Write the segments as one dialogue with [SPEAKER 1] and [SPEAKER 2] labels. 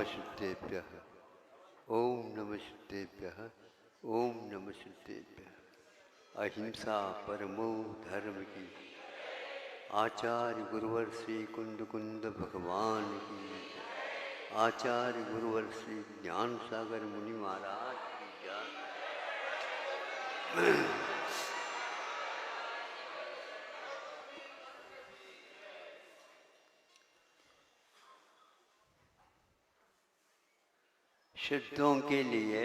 [SPEAKER 1] नमस्तेभ्यः। ओम नमस्तेभ्यः। ओम नमस्तेभ्यः। अहिंसा परमो धर्म की। आचार्य गुरुवर श्री कुंद कुंद भगवान की। आचार्य गुरुवर श्री ज्ञान सागर मुनि महाराज की जय। सिद्धों के लिए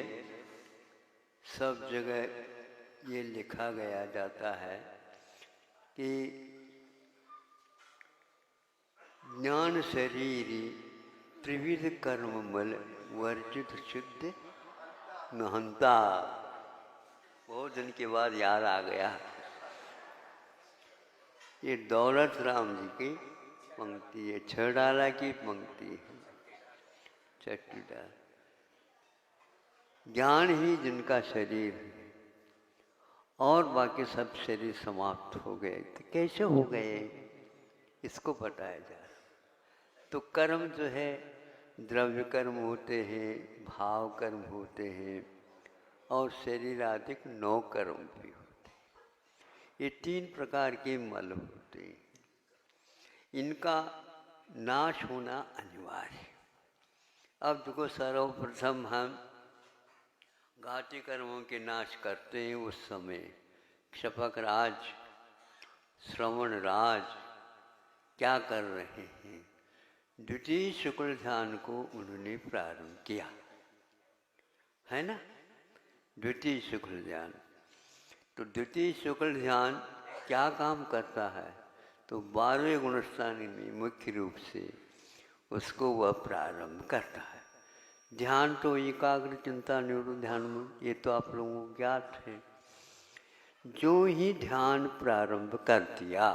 [SPEAKER 1] सब जगह ये लिखा गया जाता है कि ज्ञान शरीरी त्रिविध कर्ममल वर्जित सिद्ध महंता। बहुत दिन के बाद याद आ गया। ये दौलत राम जी की पंक्ति है, छड़ाला की पंक्ति है। छठी डाल ज्ञान ही जिनका शरीर है और बाकी सब शरीर समाप्त हो गए। तो कैसे हो गए इसको बताया जा रहा। तो कर्म जो है द्रव्य कर्म होते हैं, भाव कर्म होते हैं और शरीर आदि 9 कर्म भी होते हैं। ये 3 प्रकार के मल होते हैं। इनका नाश होना अनिवार्य है। अब देखो सर्वप्रथम हम घाती कर्मों के नाश करते हैं। उस समय क्षपक राज, श्रवण राज क्या कर रहे हैं? द्वितीय शुक्ल ध्यान को उन्होंने प्रारंभ किया है ना। द्वितीय शुक्ल ध्यान। तो द्वितीय शुक्ल ध्यान क्या काम करता है? तो 12वें गुणस्थानी में मुख्य रूप से उसको वह प्रारंभ करता है। ध्यान तो एकाग्र चिंता निरुद्ध ध्यान में, ये तो आप लोगों को ज्ञात है। जो ही ध्यान प्रारंभ कर दिया,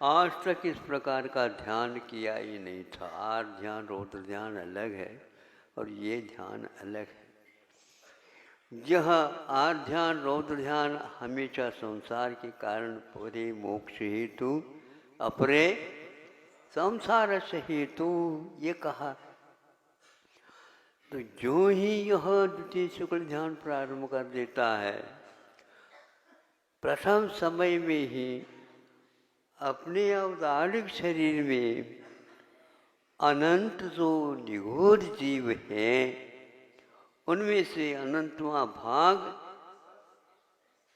[SPEAKER 1] आज तक इस प्रकार का ध्यान किया ही नहीं था। आर ध्यान रौद्र ध्यान अलग है और ये ध्यान अलग है। यह आर ध्यान रौद्र ध्यान हमेशा संसार के कारण पूरे मोक्ष हेतु अपरे संसार से हेतु ये कहा। तो जो ही यह द्वितीय शुक्ल ध्यान प्रारंभ कर देता है, प्रथम समय में ही अपने अवतारिक शरीर में अनंत जो निगूढ़ जीव हैं, उनमें से अनंतवां भाग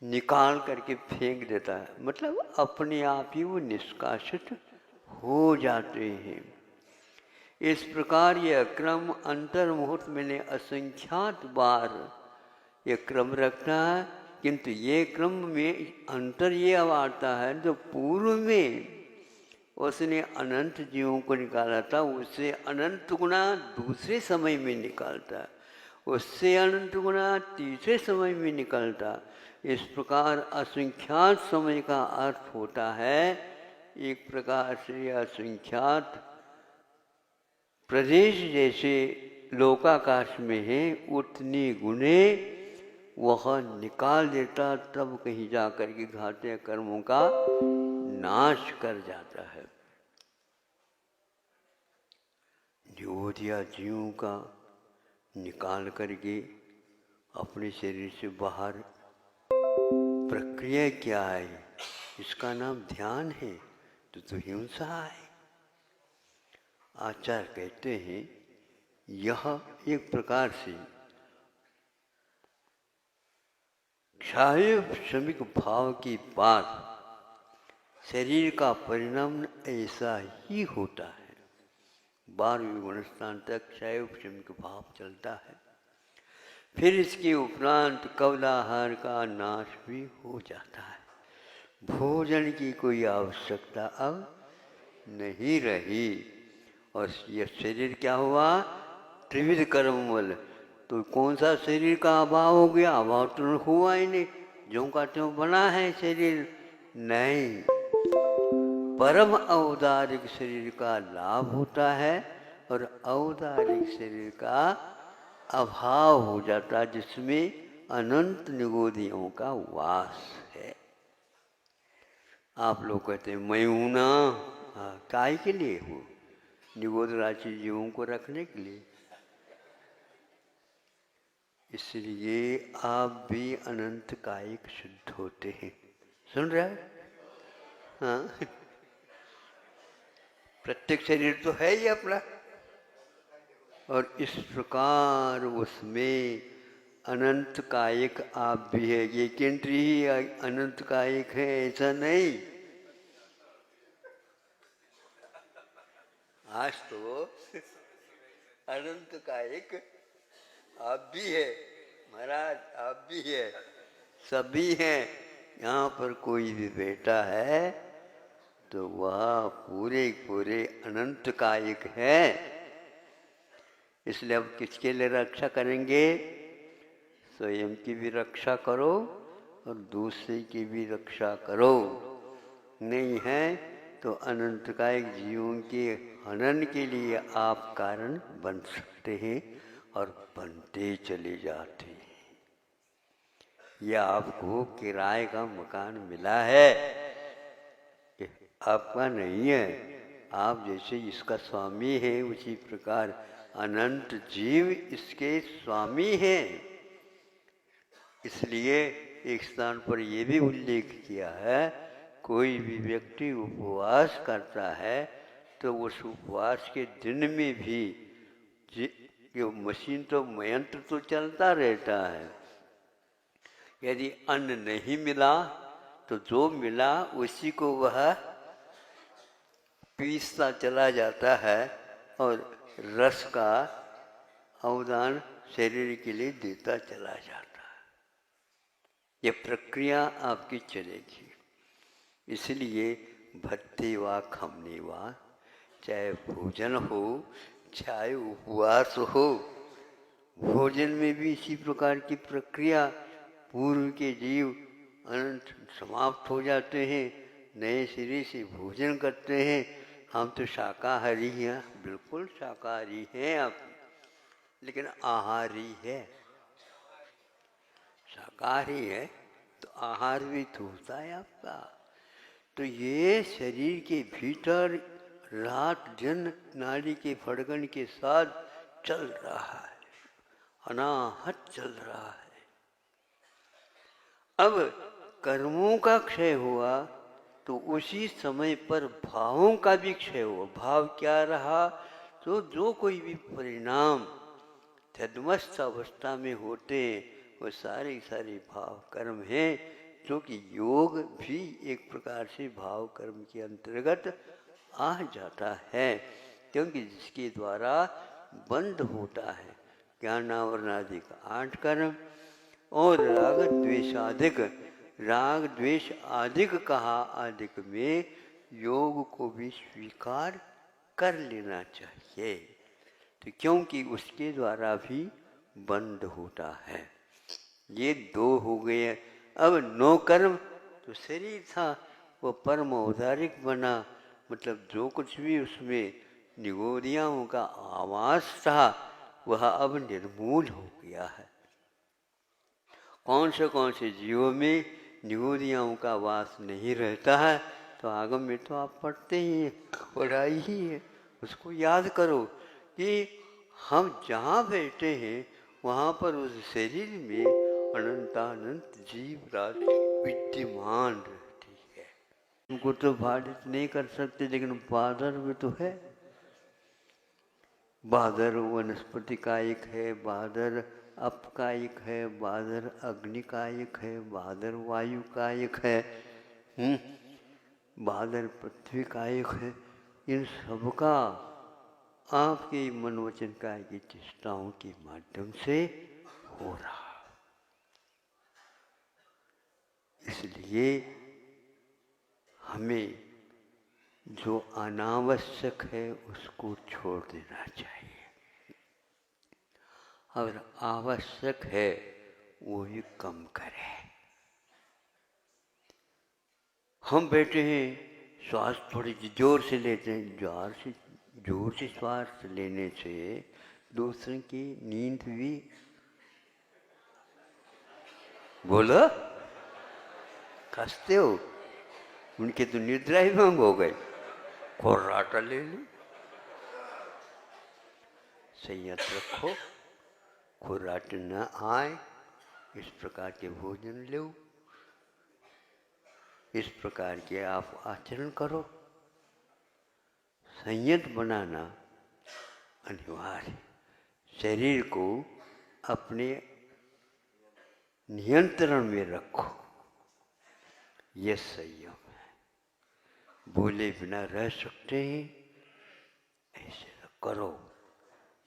[SPEAKER 1] निकाल करके फेंक देता है। मतलब अपने आप ही वो निष्कासित हो जाते हैं। इस प्रकार यह क्रम अंतर मुहूर्त में असंख्यात बार ये क्रम रखता है। किंतु ये क्रम में अंतर ये आता है, जो पूर्व में उसने अनंत जीवों को निकाला था, उससे अनंत गुना दूसरे समय में निकालता है, उससे अनंत गुना तीसरे समय में निकलता। इस प्रकार असंख्यात समय का अर्थ होता है एक प्रकार से असंख्यात प्रदेश जैसे लोकाकाश में है, उतनी गुणे वह निकाल देता, तब कहीं जाकर के घाते कर्मों का नाश कर जाता है। नियोदिया जीवों का निकाल करके अपने शरीर से बाहर प्रक्रिया क्या है? इसका नाम ध्यान है। तो हिंसा है। आचार्य कहते हैं यह एक प्रकार से क्षाय श्रमिक भाव की बात, शरीर का परिणाम ऐसा ही होता है। 12वें गुणस्थान तक क्षाय श्रमिक भाव चलता है। फिर इसके उपरांत कवलाहार का नाश भी हो जाता है। भोजन की कोई आवश्यकता अब नहीं रही और यह शरीर क्या हुआ? त्रिविध कर्ममल। तो कौन सा शरीर का अभाव हो गया? अभाव तो हुआ ही नहीं, जो का त्यों बना है शरीर। नहीं, परम औदारिक शरीर का लाभ होता है और औदारिक शरीर का अभाव हो जाता, जिसमें अनंत निगोदियों का वास है। आप लोग कहते हैं मैं हूं ना, काय के लिए हूँ? निगोद राशि जीवों को रखने के लिए। इसलिए आप भी अनंत कायिक शुद्ध होते हैं। सुन रहा है? हाँ, प्रत्येक शरीर तो है ही अपना, और इस प्रकार उसमें अनंत कायिक आप भी है। ये केंद्र ही अनंत कायिक है ऐसा नहीं। आज तो अनंत कायिक आप भी है महाराज, आप भी है, सभी हैं। यहाँ पर कोई भी बेटा है तो वह पूरे पूरे अनंत कायिक है। इसलिए अब किसके लिए रक्षा करेंगे? स्वयं की भी रक्षा करो और दूसरे की भी रक्षा करो। नहीं है तो अनंत कायिक जीवों के हनन के लिए आप कारण बन सकते हैं और बनते चले जाते हैं। यह आपको किराए का मकान मिला है, आपका नहीं है। आप जैसे इसका स्वामी है उसी प्रकार अनंत जीव इसके स्वामी हैं। इसलिए एक स्थान पर यह भी उल्लेख किया है, कोई भी व्यक्ति उपवास करता है तो उस उपवास के दिन में भी जो मशीन तो यंत्र तो चलता रहता है। यदि अन्न नहीं मिला तो जो मिला उसी को वह पीसता चला जाता है और रस का अवदान शरीर के लिए देता चला जाता है। यह प्रक्रिया आपकी चलेगी। इसलिए भत्ते वा खमने वा, चाहे भोजन हो चाहे उपवास हो, भोजन में भी इसी प्रकार की प्रक्रिया। पूर्व के जीव अनंत समाप्त हो जाते हैं, नए सिरे से भोजन करते हैं। हम तो शाकाहारी हैं, बिल्कुल शाकाहारी हैं आप, लेकिन आहारी है। शाकाहारी है तो आहार भी तो होता है आपका। तो ये शरीर के भीतर रात दिन नाड़ी के फड़कन के साथ चल रहा है, अनाहत चल रहा है। अब कर्मों का क्षय हुआ तो उसी समय पर भावों का भी क्षय हुआ। भाव क्या रहा? तो जो कोई भी परिणाम तन्मस्त अवस्था में होते हैं वो सारे सारे भाव कर्म हैं, क्योंकि योग भी एक प्रकार से भाव कर्म के अंतर्गत आ जाता है। क्योंकि जिसके द्वारा बंद होता है ज्ञानावरणादि का 8 कर्म, और राग द्वेषाधिक, राग द्वेष आदिक कहा, आदिक में योग को भी स्वीकार कर लेना चाहिए। तो क्योंकि उसके द्वारा भी बंद होता है। ये 2 हो गए। अब 9 कर्म तो शरीर था वो परम औदारिक बना, मतलब जो कुछ भी उसमें निगोदियाओं का आवास था वह अब निर्मूल हो गया है। कौन से जीवों में निगोदियाओं का वास नहीं रहता है? तो आगम में तो आप पढ़ते ही हैं, पढ़ाई ही है। उसको याद करो कि हम जहाँ बैठे हैं वहाँ पर उस शरीर में अनंतानंत जीव राशि विद्यमान रहती है। उनको तो बाधित नहीं कर सकते, लेकिन बादर में तो है। बादर वनस्पति कायिक है, बादर अपकायिक है, बादर अग्निकायिक है, बादर वायु कायिक है, बादर पृथ्वी कायिक है। इन सबका आपके मन वचन काय की चेष्टाओं के माध्यम से हो रहा। इसलिए हमें जो अनावश्यक है उसको छोड़ देना चाहिए, और आवश्यक है वो भी कम करें। हम बैठे हैं, श्वास थोड़ी जोर से लेते हैं, जोर से श्वास लेने से दूसरे की नींद भी, बोलो कसते हो, उनके तो निद्रा ही भंग हो गई। कोर्राटा ले ली। संयत रखो, खुराट न आए, इस प्रकार के भोजन लो, इस प्रकार के आप आचरण करो। संयत बनाना अनिवार्य, शरीर को अपने नियंत्रण में रखो, यह संयम है। बोले बिना रह सकते हैं, ऐसे करो,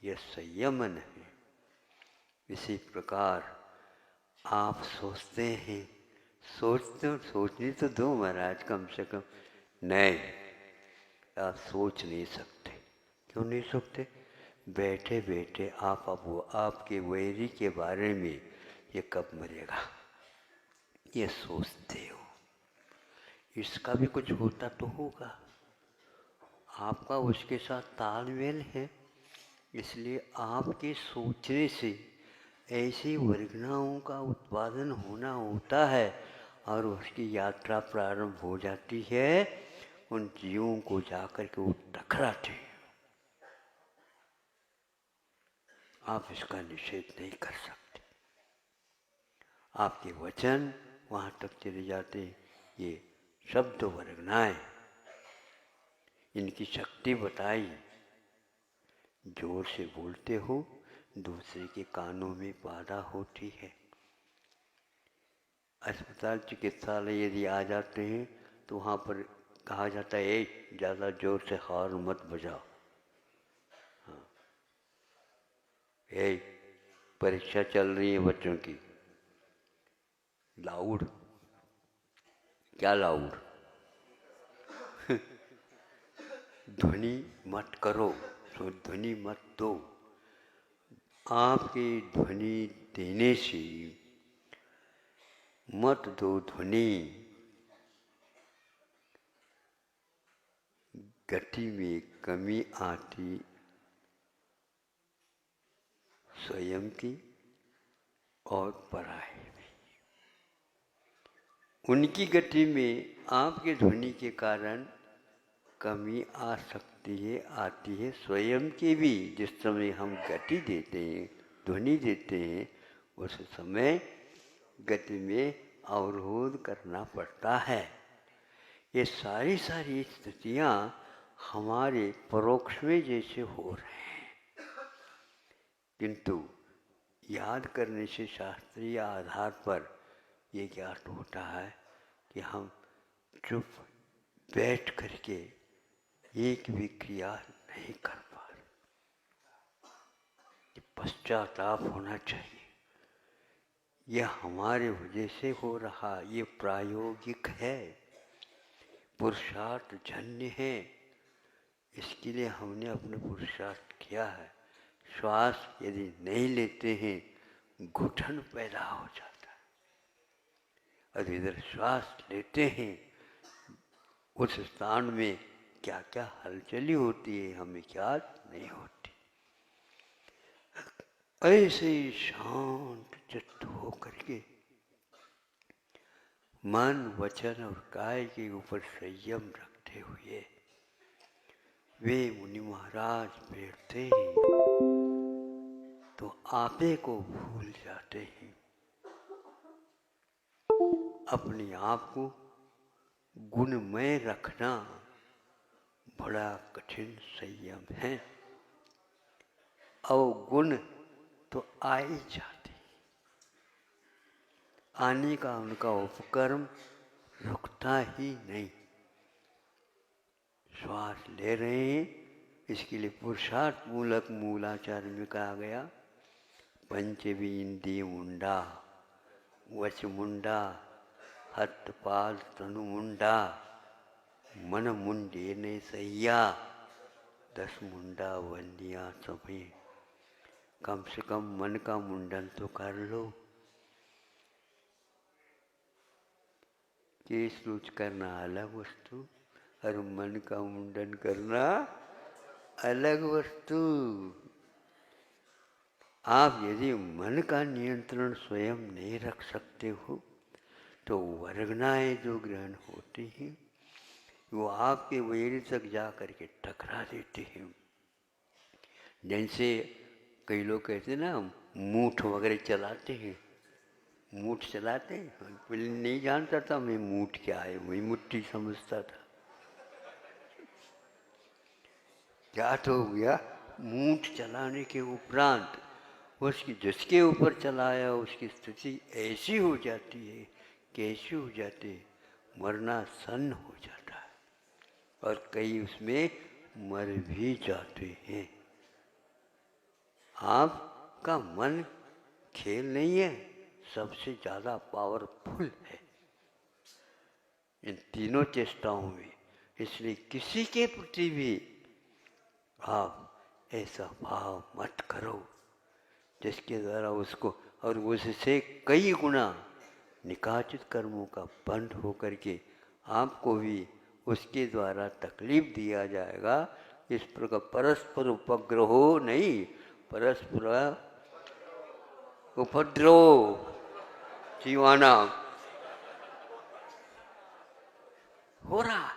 [SPEAKER 1] यह संयम नहीं। इसी प्रकार आप सोचते हैं, सोचने तो दो महाराज कम से कम। नहीं, आप सोच नहीं सकते। क्यों नहीं सकते? बैठे बैठे आप अब आपके वैरी के बारे में ये कब मरेगा ये सोचते हो। इसका भी कुछ होता तो होगा, आपका उसके साथ तालमेल है, इसलिए आपके सोचने से ऐसी वर्गनाओं का उत्पादन होना होता है और उसकी यात्रा प्रारंभ हो जाती है। उन जीवों को जाकर के वो टकराते हैं। आप इसका निषेध नहीं कर सकते। आपके वचन वहाँ तक चले जाते, ये शब्द वर्गनाएं, इनकी शक्ति बताई। जोर से बोलते हो, दूसरे के कानों में बाधा होती है। अस्पताल चिकित्सालय यदि आ जाते हैं तो वहाँ पर कहा जाता है, ज़्यादा जोर से हॉर्न मत बजाओ। हाँ, परीक्षा चल रही है बच्चों की, लाउड, क्या लाउड? ध्वनि मत करो, सो ध्वनि मत दो। आपकी ध्वनि देने से मत दो ध्वनि, गति में कमी आती स्वयं की और पराये में। उनकी गति में आपके ध्वनि के कारण कमी आ सकती है, आती है स्वयं की भी। जिस समय हम गति देते हैं, ध्वनि देते हैं, उस समय गति में अवरोध करना पड़ता है। ये सारी स्थितियाँ हमारे परोक्ष में जैसे हो रहे हैं, किंतु याद करने से शास्त्रीय आधार पर ये ज्ञात होता है कि हम चुप बैठ करके एक भी क्रिया नहीं कर पा रहे। पश्चाताप होना चाहिए। यह हमारे वजह से हो रहा, ये प्रायोगिक है, पुरुषार्थ जन्य है। इसके लिए हमने अपने पुरुषार्थ किया है। श्वास यदि नहीं लेते हैं, घुटन पैदा हो जाता है, और इधर श्वास लेते हैं, उस स्थान में क्या क्या हलचली होती है हमें याद नहीं होती। ऐसे ही शांत चित्त हो करके मन, वचन और काय के ऊपर संयम रखते हुए वे मुनि महाराज बैठते हैं तो आपे को भूल जाते हैं। अपने आप को गुणमय रखना बड़ा कठिन संयम है। अवगुण तो आ ही जाते, आने का उनका उपक्रम रुकता ही नहीं। श्वास ले रहे हैं, इसके लिए पुरुषार्थ मूलक मूलाचार में कहा गया, पंचविंदी मुंडा, वच मुंडा, हथ पाद तनु मुंडा, मन मुंडे ने सैया, 10 मुंडा वंदिया सभी। कम से कम मन का मुंडन तो कर लो। केश रूच करना अलग वस्तु और मन का मुंडन करना अलग वस्तु। आप यदि मन का नियंत्रण स्वयं नहीं रख सकते हो तो वर्गनाएं जो ग्रहण होती हैं वो आपके वैर तक जा करके टकरा देते हैं। जैसे कई लोग कहते हैं ना मूठ वगैरह चलाते हैं, मूठ चलाते हैं। पहले नहीं जानता था मैं मूठ क्या है, वही मुट्ठी समझता था। क्या तो हो गया, मूठ चलाने के उपरांत उसकी जिसके ऊपर चलाया उसकी स्थिति ऐसी हो जाती है, कैसी हो जाती है, मरना सन्न हो जाता है, और कई उसमें मर भी जाते हैं। आपका मन खेल नहीं है, सबसे ज़्यादा पावरफुल है इन तीनों चेष्टाओं में। इसलिए किसी के प्रति भी आप ऐसा भाव मत करो जिसके द्वारा उसको, और उससे कई गुना निकाचित कर्मों का बंध होकर के आपको भी उसके द्वारा तकलीफ दिया जाएगा। इस प्रकार परस्पर उपग्रहो नहीं, परस्पर उपद्रव जीवाना हो रहा।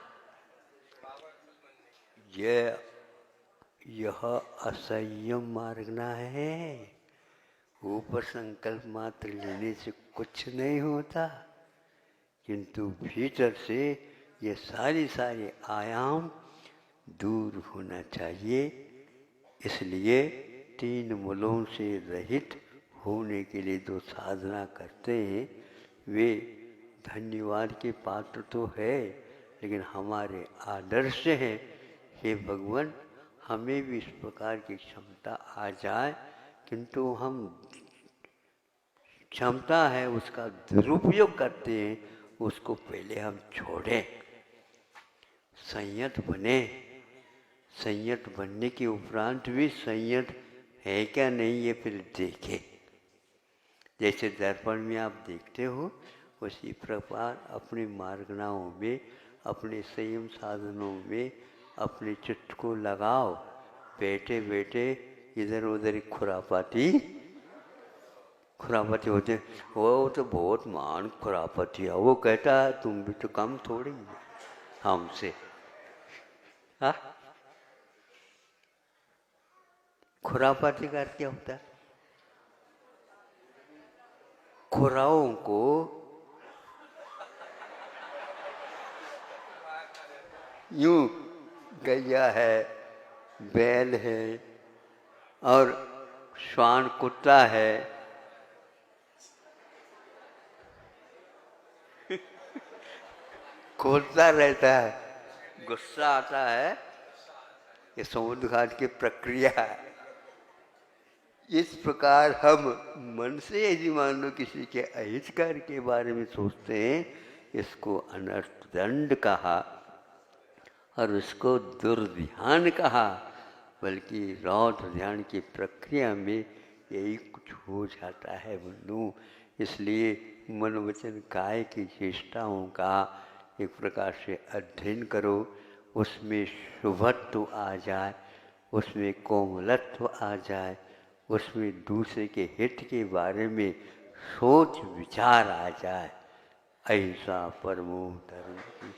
[SPEAKER 1] यह असंयम मार्गना है। ऊपर संकल्प मात्र लेने से कुछ नहीं होता, किंतु भीतर से ये सारी आयाम दूर होना चाहिए। इसलिए तीन मूलों से रहित होने के लिए जो साधना करते हैं वे धन्यवाद के पात्र तो है, लेकिन हमारे आदर्श हैं। हे भगवान, हमें भी इस प्रकार की क्षमता आ जाए, किंतु हम क्षमता है उसका दुरुपयोग करते हैं, उसको पहले हम छोड़ें, संयत बने। संयत बनने के उपरांत भी संयत है क्या नहीं ये फिर देखें। जैसे दर्पण में आप देखते हो, उसी प्रकार अपने मार्गनाओं में, अपने संयम साधनों में अपने चित्त को लगाओ। बैठे बैठे इधर उधर खुरापाती होते, वो तो बहुत मान खुरापाती है, वो कहता है तुम भी तो कम थोड़ी हमसे। हाँ, खुरापाती का क्या होता है? खुराओं को यूं गैया है, बैल है और श्वान कुत्ता है, खोलता रहता है, गुस्सा आता है, ये समुद्र घाट की प्रक्रिया है। इस प्रकार हम मन से यदि मान लो किसी के अहितकार के बारे में सोचते हैं, इसको अनर्थ दंड कहा और उसको दुर्ध्यान कहा। बल्कि रौद्र ध्यान की प्रक्रिया में यही कुछ हो जाता है बंधु। इसलिए मन वचन काय की चेष्टाओं का एक प्रकार से अध्ययन करो, उसमें शुभत्व आ जाए, उसमें कोमलत्व आ जाए, उसमें दूसरे के हित के बारे में सोच विचार आ जाए। ऐसा परमो धर्म की